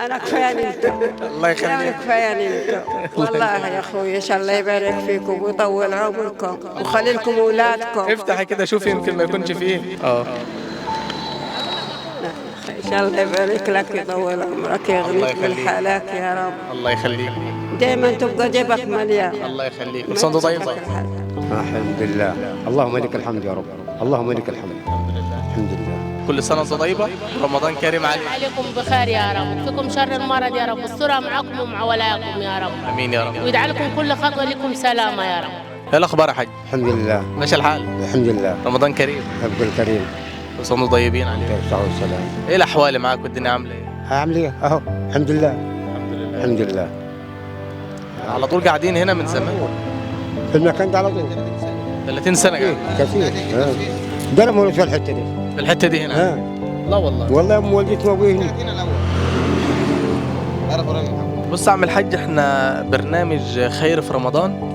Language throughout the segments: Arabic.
انا كفاية انتم. الله انا يخليك. كفاية انتم والله يا اخوي، ان شاء الله يبارك فيكم ويطول عمركم ويخلي لكم اولادكم. افتحي كده شوفي يمكن ما يكونش فيه. ان شاء الله يبارك لك ويطول عمرك الله يغنيك يخليك. بالحالات يا رب. الله يخليك. دائما تبقى جيبك مليان. الله يخليك. ما كل سنه وانت ينساك طيبه. الحال. الحمد لله. اللهم لك الحمد يا رب. اللهم لك الحمد. الحمد لله. كل سنه وانت طيبه. رمضان كريم عليك. عليكم بخير يا رب، فيكم شر المرض يا رب، الصورة معكم ومع ولاكم يا رب، امين يا رب. ويدعى لكم كل خطوة لكم سلامة يا رب. ايه الاخبار يا حاج؟ الحمد لله. ماشي الحال. الحمد لله. رمضان كريم. عبد الكريم. كل سنه وانتم طيبين عليك. الصحة والسلام. ايه الاحوال معاك والدنيا عامله ايه؟ عامل ايه؟ اهو الحمد لله. الحمد لله. الحمد لله. على طول قاعدين هنا من زمان. في المكان ده على طول. 30 سنه إيه، قاعد كثير. ده انا مولود في الحته دي. في الحته دي هنا. ها. لا والله. والله ام والدتي وابوي هنا. بص يا عم الحاج، احنا برنامج خير في رمضان.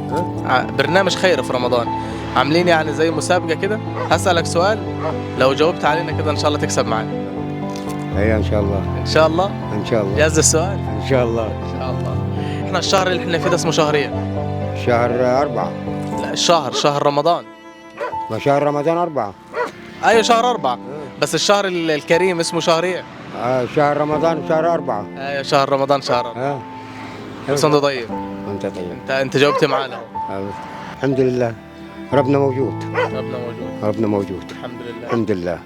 برنامج خير في رمضان عاملين يعني زي مسابقه كده. هسألك سؤال، لو جاوبت علينا كده ان شاء الله تكسب معانا. اي ان شاء الله. ان شاء الله. ان شاء الله. جاهز السؤال؟ ان شاء الله. ان شاء الله. احنا الشهر اللي احنا فيه ده اسمه شهر ايه؟ شهر 4. لا الشهر شهر رمضان. ما شهر رمضان 4. ايوه شهر 4. بس الشهر الكريم اسمه شهر ايه؟ شهر رمضان شهر 4. ايوه شهر رمضان شهر 4. كل سنه وانت طيب. وانت طيب. انت جاوبت معانا اهو. الحمد لله. ربنا موجود. ربنا موجود. ربنا موجود. الحمد لله. الحمد لله.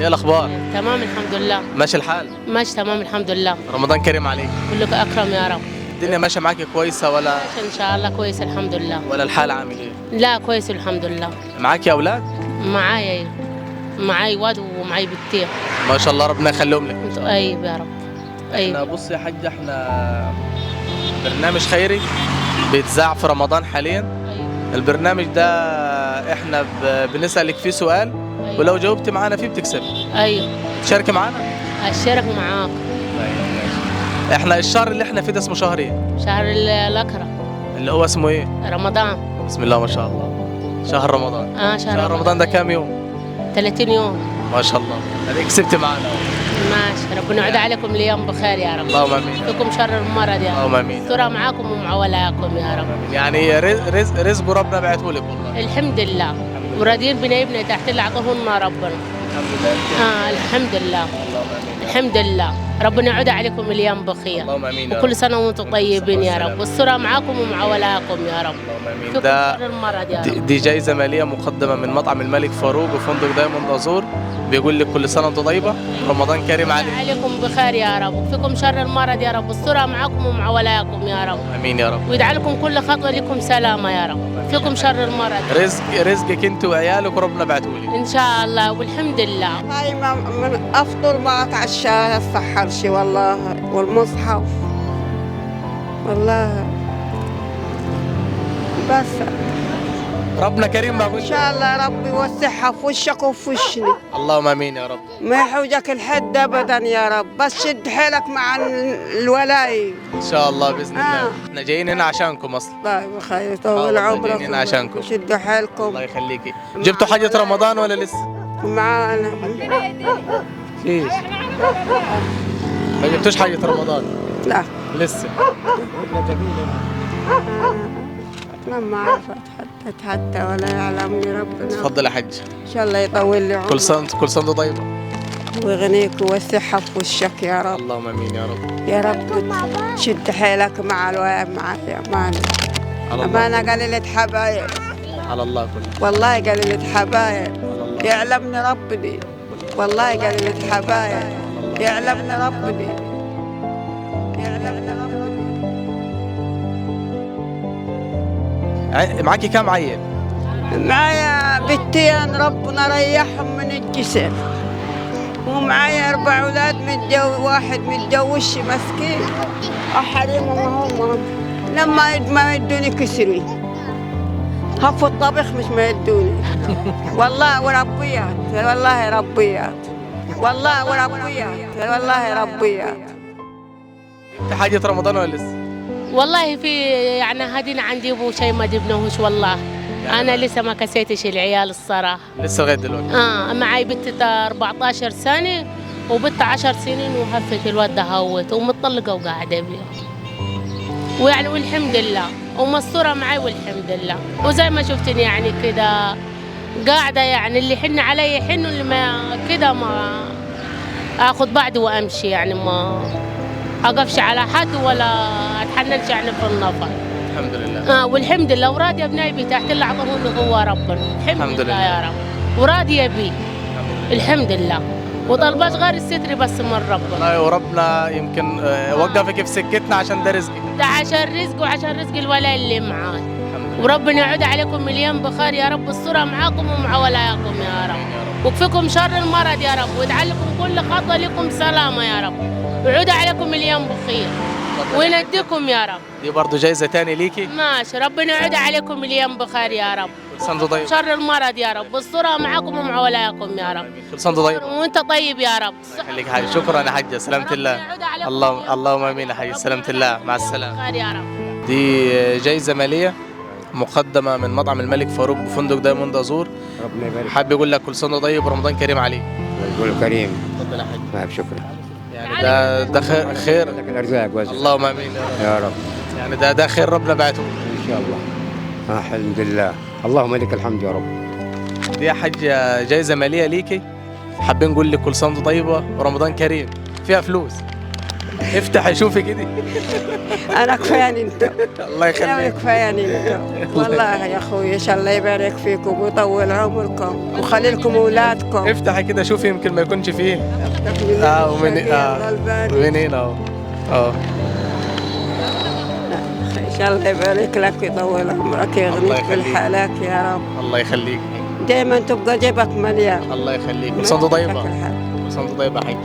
ايه الاخبار؟ تمام الحمد لله. ماشي الحال؟ ماشي تمام الحمد لله. رمضان كريم عليك. كلك أكرم يا رب. الدنيا ماشيه معاك كويسه ولا إن شاء الله كويس الحمد لله. ولا الحال عامل ايه؟ لا كويس الحمد لله. معاك يا اولاد؟ معايا معاي واد ومعاي بنتين. ما شاء الله ربنا يخليهم لك. انتوا أيوة يا رب. احنا أيوة. بص يا حاج، احنا برنامج خيري بيتذاع في رمضان حاليا. أيوة. البرنامج ده احنا بنسألك فيه سؤال، أيوة. ولو جاوبت معانا فيه بتكسب. أيوة. تشارك معانا؟ أشارك معاك. احنا الشهر اللي احنا فيه ده اسمه شهر ايه؟ شهر الأكرم. اللي هو اسمه ايه؟ رمضان. بسم الله ما شاء الله. شهر رمضان. شهر رمضان ده كام يوم؟ 30 يوم. ما شاء الله. هذيك كسبت معانا. ماشي ربنا يعود عليكم اليوم بخير يا رب. اللهم امين. فيكم شر المرض يا رب. اللهم امين. الصورة معاكم ومع ولاكم يا رب. يعني رزق ربنا بعته لك والله. الحمد لله. وراضيين بنايبنا تحت اللي اعطوهن ربنا. الحمد لله. الحمد لله. اللهم امين. الحمد لله. ربنا يعود عليكم اليوم بخير. اللهم امين يا رب. وكل سنة وانتم طيبين يا رب، والصورة معاكم ومع ولاكم يا رب. اللهم امين. فيكم ده شر المرض يا رب. دي جايزة مالية مقدمة من مطعم الملك فاروق وفندق دايموند أزور، بيقول لك كل سنة وانت طيبة، رمضان كريم عليك. عليكم بخير يا رب، وفيكم شر المرض يا رب، والصورة معكم ومع ولاكم يا رب. امين يا رب. ويدعى لكم كل خطوة لكم سلامة يا رب. فيكم شر المرض. رزقك انت وعيالك وربنا بعتهولك. ان شاء الله والحمد لله. هاي من افطر ما اتعشى اتسحر شي والله، والمصحف والله بس. ربنا كريم ما ان قلت. شاء الله ربي يوسعها في وشك وفي وشني، اللهم امين يا رب. ما يحوجك الحد ابدا يا رب، بس شد حيلك مع الولاي. ان شاء الله باذن الله. احنا جايين هنا عشانكم اصلا. الله بخير يطول والله عمرك جايين هنا عشانكم. شدوا حيلكم. الله يخليكي. جبتوا حاجة رمضان ولا لسه؟ معانا فيش. ما جبتوش حاجة رمضان؟ لا لسه. لما عرفت حتى ولا يعلمني ربنا. تفضل يا حج. ان شاء الله يطول لي عمرك. كل سنة طيبة. ويغنيك ويوسعها في وشك يا رب. اللهم امين يا رب. يا رب شد حيلك مع الولاء معايا أمانة. على الله. أمانة قليلة حبايب على الله كله. والله، قليلة حبايب على الله. يعلمني ربي والله، قليلة حبايب يعلمني ربي يعلمني ربي. معاكي كام عيل؟ معايا بنتين ربنا ريحهم من الجسر، ومعايا 4 أولاد واحد متجوزش مسكين، أحرمهم هم لما ما يدوني كسري، هف الطبخ مش ما يدوني والله وربيات والله ربيات والله وربيات والله ربيات. في حاجة رمضان ولا لسه؟ والله في يعني هادين عندي ابو شيء ما جبناهوش والله. انا لسه ما كسيتش العيال الصراحه. لسه لغاية دلوقتي. معي بنت 14 سنه وبنت 10 سنين وهفت الواد هوت ومطلقة وقاعدة بيه. ويعني والحمد لله ومستورة معي والحمد لله. وزي ما شفتني يعني كده قاعدة، يعني اللي يحن علي يحن، اللي ما كده ما اخذ بعضي وامشي، يعني ما اقفش على حد ولا اتحننش يعني في النفر. الحمد لله. والحمد لله وراضية بنايبي تحت اللي اعطاه له هو ربنا. الحمد لله يا رب وراضية بيه الحمد لله، وطلباش غير الستر بس من ربنا. والله وربنا يمكن وقفك في سكتنا عشان ده رزقك. ده عشان رزق وعشان رزق الولاء اللي معاه، وربنا يعود عليكم مليون بخير يا رب. الصورة معاكم ومع ولاياكم يا رب، وكفيكم شر المرض يا رب، ويجعل لكم كل خطوة لكم سلامة يا رب، ويعود عليكم مليون بخير وينديكم يا رب. دي برضه جايزة تاني ليكي. ماشي، ربنا يعود عليكم مليون بخير يا رب. كل سنة طيب. شر المرض يا رب، الصورة معاكم ومع ولاياكم يا رب. كل سنة طيب. وانت طيب يا رب. خليك حاج. شكرا يا حاجة، سلامة الله. اللهم امين يا حاج، سلامة الله، مع السلامة. خير يا رب. دي جايزة مالية مقدمة من مطعم الملك فاروق بفندق دايموند أزور. ربنا يبارك. حابب يقول لك كل سنة طيب ورمضان كريم عليك. يقول كريم. تفضل يا حاج. ما بشكرا. يعني ده خير. لك الارزاق واسع. اللهم امين يا رب. يعني ده خير ربنا بعته. ان شاء الله. الحمد لله. اللهم لك الحمد يا رب. دي يا حاج جايزة مالية ليكي، حابين نقول لك كل سنة طيبة ورمضان كريم، فيها فلوس. افتحي شوفي كده. انا كفاياني انت. الله يخليك. كفاياني انت والله يا اخوي، ان شاء الله يبارك فيكم ويطول عمركم ويخلي لكم اولادكم. افتحي كده شوفي يمكن ما يكونش فيه. ومن هنا اهو. ان شاء الله يبارك لك ويطول عمرك، يغنيك بالحالك يا رب. الله يخليك. دايما تبقى جيبك مليان. الله يخليك. كل سنة طيبة. كل سنة طيبة يا حاج.